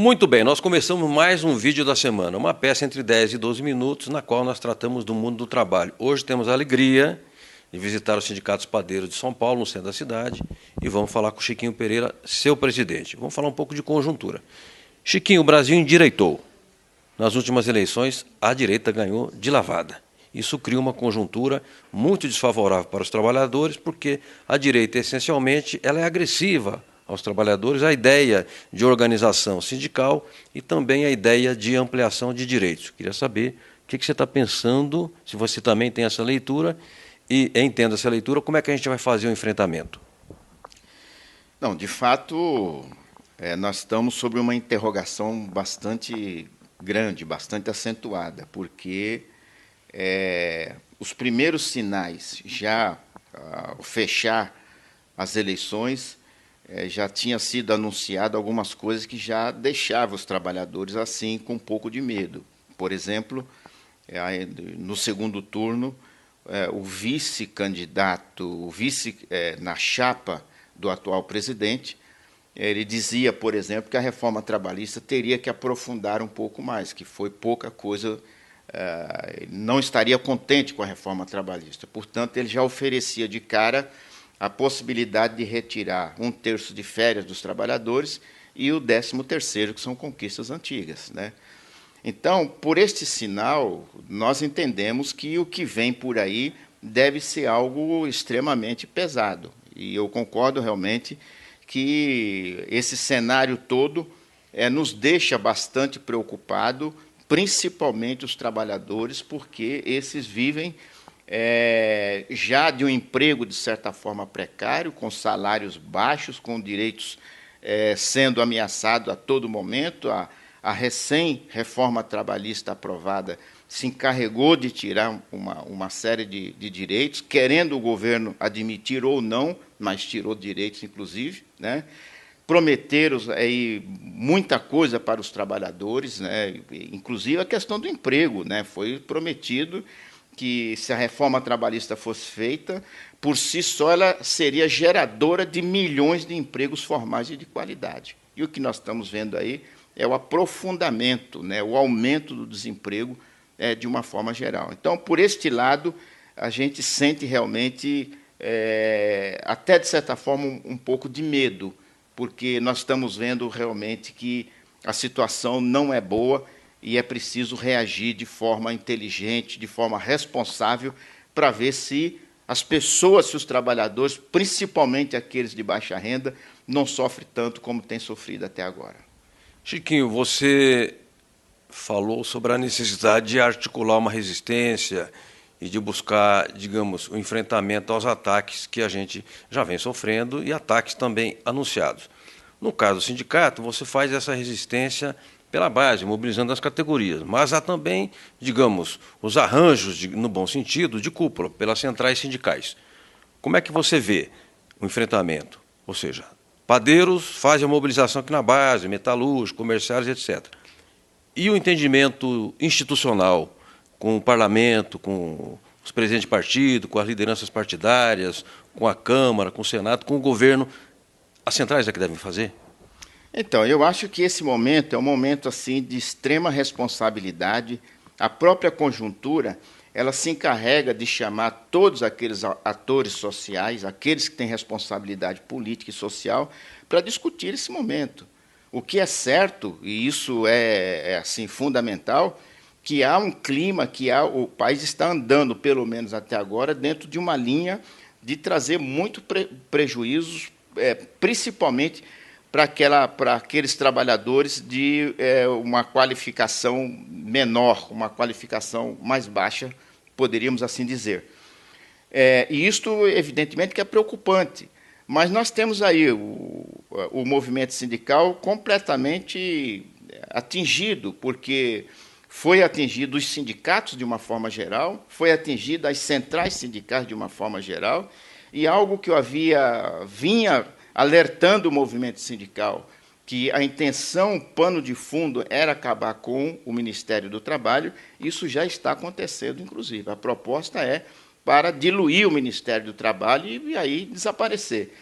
Muito bem, nós começamos mais um vídeo da semana, uma peça entre 10 e 12 minutos, na qual nós tratamos do mundo do trabalho. Hoje temos a alegria de visitar o Sindicato dos Padeiros de São Paulo, no centro da cidade, e vamos falar com o Chiquinho Pereira, seu presidente. Vamos falar um pouco de conjuntura. Chiquinho, o Brasil endireitou. Nas últimas eleições, a direita ganhou de lavada. Isso cria uma conjuntura muito desfavorável para os trabalhadores, porque a direita, essencialmente, ela é agressiva aos trabalhadores, a ideia de organização sindical e também a ideia de ampliação de direitos. Queria saber o que você está pensando, se você também tem essa leitura e entenda essa leitura, como é que a gente vai fazer o enfrentamento? Não, de fato, nós estamos sob uma interrogação bastante grande, bastante acentuada, porque os primeiros sinais, já ao fechar as eleições, já tinha sido anunciado algumas coisas que já deixavam os trabalhadores assim com um pouco de medo. Por exemplo, no segundo turno, o vice-candidato, na chapa do atual presidente, ele dizia, por exemplo, que a reforma trabalhista teria que aprofundar um pouco mais, que foi pouca coisa, não estaria contente com a reforma trabalhista. Portanto, ele já oferecia de cara a possibilidade de retirar 1/3 de férias dos trabalhadores e o 13º, que são conquistas antigas, né? Então, por este sinal, nós entendemos que o que vem por aí deve ser algo extremamente pesado. E eu concordo realmente que esse cenário todo nos deixa bastante preocupado, principalmente os trabalhadores, porque esses vivem já de um emprego, de certa forma, precário, com salários baixos, com direitos sendo ameaçados a todo momento. A recém-reforma trabalhista aprovada se encarregou de tirar uma série de direitos, querendo o governo admitir ou não, mas tirou direitos, inclusive, né? Prometeram aí muita coisa para os trabalhadores, né? Inclusive a questão do emprego, né? Foi prometido que, se a reforma trabalhista fosse feita, por si só ela seria geradora de milhões de empregos formais e de qualidade. E o que nós estamos vendo aí é o aprofundamento, né, o aumento do desemprego de uma forma geral. Então, por este lado, a gente sente realmente, até de certa forma, um pouco de medo, porque nós estamos vendo realmente que a situação não é boa e é preciso reagir de forma inteligente, de forma responsável, para ver se as pessoas, se os trabalhadores, principalmente aqueles de baixa renda, não sofrem tanto como têm sofrido até agora. Chiquinho, você falou sobre a necessidade de articular uma resistência e de buscar, digamos, o enfrentamento aos ataques que a gente já vem sofrendo e ataques também anunciados. No caso do sindicato, você faz essa resistência pela base, mobilizando as categorias, mas há também, digamos, os arranjos, no bom sentido, de cúpula, pelas centrais sindicais. Como é que você vê o enfrentamento? Ou seja, padeiros fazem a mobilização aqui na base, metalúrgicos, comerciários, etc. E o entendimento institucional com o parlamento, com os presidentes de partido, com as lideranças partidárias, com a Câmara, com o Senado, com o governo, as centrais é que devem fazer? Então, eu acho que esse momento é um momento assim de extrema responsabilidade. A própria conjuntura, ela se encarrega de chamar todos aqueles atores sociais, aqueles que têm responsabilidade política e social, para discutir esse momento. O que é certo, e isso é assim fundamental, que há um clima, o país está andando, pelo menos até agora, dentro de uma linha de trazer muito prejuízos, principalmente para aqueles trabalhadores de uma qualificação menor, uma qualificação mais baixa, poderíamos assim dizer. E isto, evidentemente, que é preocupante. Mas nós temos aí o movimento sindical completamente atingido, porque foi atingido os sindicatos de uma forma geral, foi atingido as centrais sindicais de uma forma geral, e algo que eu vinha alertando o movimento sindical, que a intenção, o pano de fundo, era acabar com o Ministério do Trabalho, isso já está acontecendo, inclusive. A proposta é para diluir o Ministério do Trabalho e aí desaparecer.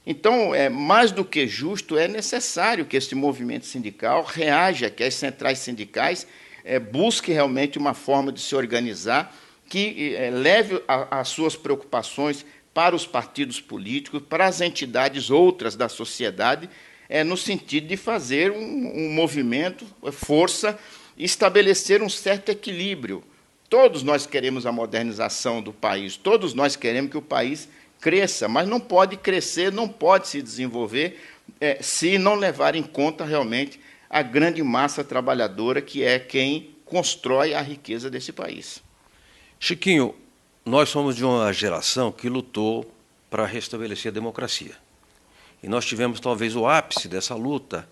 Então, mais do que justo, é necessário que este movimento sindical reaja, que as centrais sindicais busquem realmente uma forma de se organizar que leve as suas preocupações para os partidos políticos, para as entidades outras da sociedade, no sentido de fazer um movimento, força, e estabelecer um certo equilíbrio. Todos nós queremos a modernização do país, todos nós queremos que o país cresça, mas não pode crescer, não pode se desenvolver se não levar em conta realmente a grande massa trabalhadora, que é quem constrói a riqueza desse país. Chiquinho, nós somos de uma geração que lutou para restabelecer a democracia. E nós tivemos talvez o ápice dessa luta,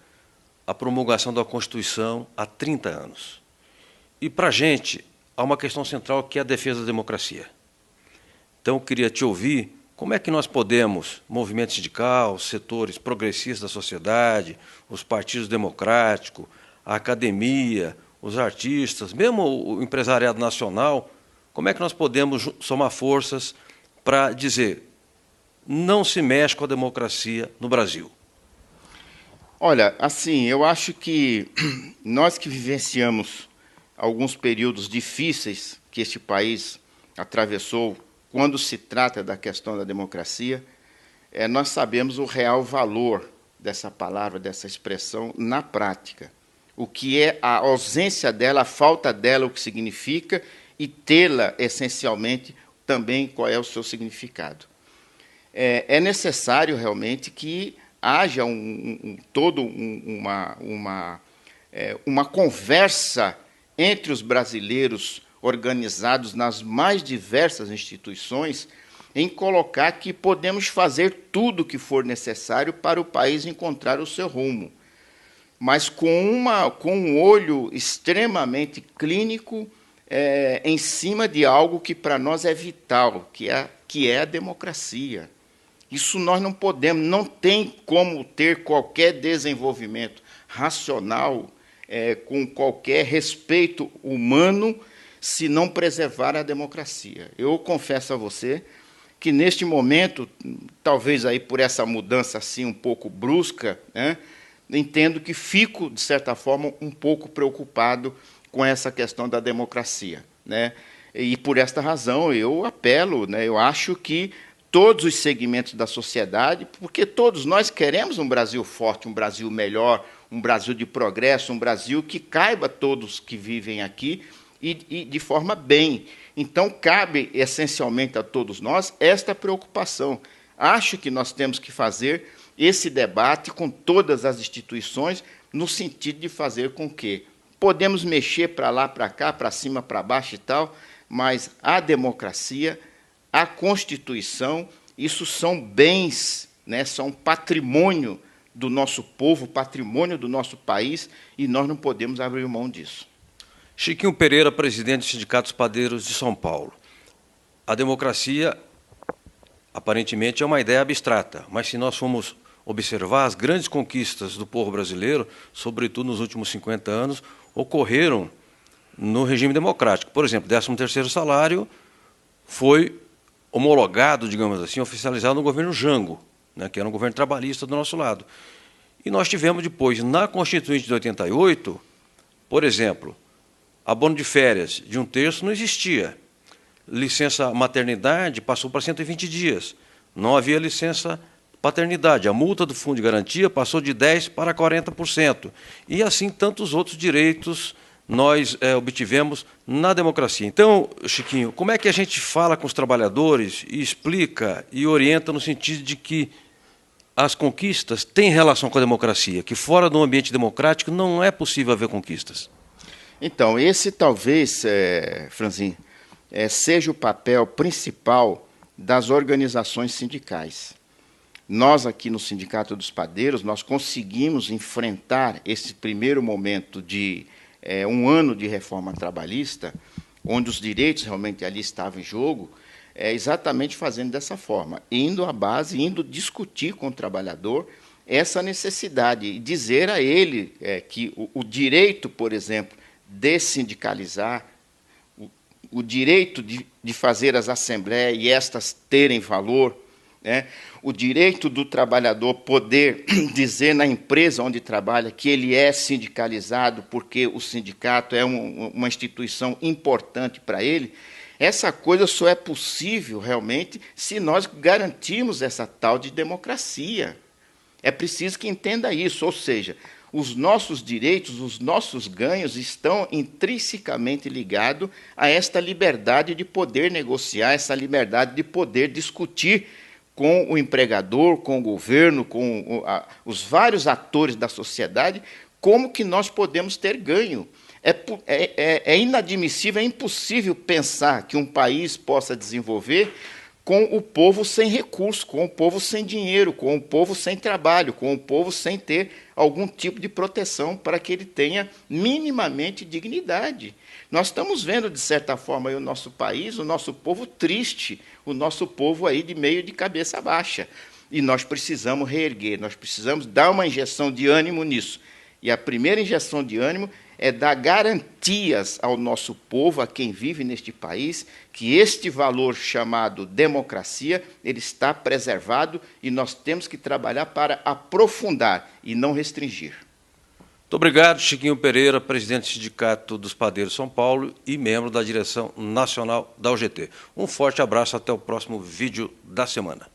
a promulgação da Constituição há 30 anos. E para a gente há uma questão central que é a defesa da democracia. Então eu queria te ouvir. Como é que nós podemos, movimento sindical, setores progressistas da sociedade, os partidos democráticos, a academia, os artistas, mesmo o empresariado nacional, como é que nós podemos somar forças para dizer não se mexe com a democracia no Brasil? Olha, assim, eu acho que nós que vivenciamos alguns períodos difíceis que este país atravessou, quando se trata da questão da democracia, nós sabemos o real valor dessa palavra, dessa expressão, na prática. O que é a ausência dela, a falta dela, o que significa, e tê-la, essencialmente, também qual é o seu significado. É necessário, realmente, que haja toda uma conversa entre os brasileiros organizados nas mais diversas instituições, em colocar que podemos fazer tudo o que for necessário para o país encontrar o seu rumo, mas com um olho extremamente clínico em cima de algo que para nós é vital, que é a democracia. Isso nós não podemos, não tem como ter qualquer desenvolvimento racional, com qualquer respeito humano, se não preservar a democracia. Eu confesso a você que, neste momento, talvez aí por essa mudança assim um pouco brusca, entendo que fico, de certa forma, um pouco preocupado com essa questão da democracia. E, por esta razão, eu apelo, eu acho que todos os segmentos da sociedade, porque todos nós queremos um Brasil forte, um Brasil melhor, um Brasil de progresso, um Brasil que caiba a todos que vivem aqui, e de forma bem. Então, cabe essencialmente a todos nós esta preocupação. Acho que nós temos que fazer esse debate com todas as instituições, no sentido de fazer com que podemos mexer para lá, para cá, para cima, para baixo e tal, mas a democracia, a Constituição, isso são bens, são patrimônio do nosso povo, patrimônio do nosso país, e nós não podemos abrir mão disso. Chiquinho Pereira, presidente do Sindicato dos Padeiros de São Paulo. A democracia, aparentemente, é uma ideia abstrata, mas se nós formos observar, as grandes conquistas do povo brasileiro, sobretudo nos últimos 50 anos, ocorreram no regime democrático. Por exemplo, o 13º salário foi homologado, digamos assim, oficializado no governo Jango, que era um governo trabalhista do nosso lado. E nós tivemos depois, na Constituinte de 88, por exemplo, abono de férias de 1/3 não existia. Licença maternidade passou para 120 dias. Não havia licença paternidade. A multa do Fundo de Garantia passou de 10% para 40%. E assim tantos outros direitos nós obtivemos na democracia. Então, Chiquinho, como é que a gente fala com os trabalhadores e explica e orienta no sentido de que as conquistas têm relação com a democracia, que fora do ambiente democrático não é possível haver conquistas? Então, esse talvez, Franzin, seja o papel principal das organizações sindicais. Nós, aqui no Sindicato dos Padeiros, nós conseguimos enfrentar esse primeiro momento de um ano de reforma trabalhista, onde os direitos realmente ali estavam em jogo, exatamente fazendo dessa forma, indo à base, indo discutir com o trabalhador essa necessidade e dizer a ele que o direito, por exemplo, de sindicalizar, o direito de fazer as assembleias e estas terem valor, né? O direito do trabalhador poder dizer na empresa onde trabalha que ele é sindicalizado porque o sindicato é uma instituição importante para ele. Essa coisa só é possível realmente se nós garantirmos essa tal de democracia. É preciso que entenda isso, ou seja, os nossos direitos, os nossos ganhos estão intrinsecamente ligados a esta liberdade de poder negociar, essa liberdade de poder discutir com o empregador, com o governo, com os vários atores da sociedade, como que nós podemos ter ganho. É inadmissível, é impossível pensar que um país possa desenvolver com o povo sem recurso, com o povo sem dinheiro, com o povo sem trabalho, com o povo sem ter algum tipo de proteção para que ele tenha minimamente dignidade. Nós estamos vendo, de certa forma, aí, o nosso país, o nosso povo triste, o nosso povo aí de meio de cabeça baixa. E nós precisamos reerguer, nós precisamos dar uma injeção de ânimo nisso. E a primeira injeção de ânimo é dar garantias ao nosso povo, a quem vive neste país, que este valor chamado democracia, ele está preservado e nós temos que trabalhar para aprofundar e não restringir. Muito obrigado, Chiquinho Pereira, presidente do Sindicato dos Padeiros São Paulo e membro da direção nacional da UGT. Um forte abraço, até o próximo vídeo da semana.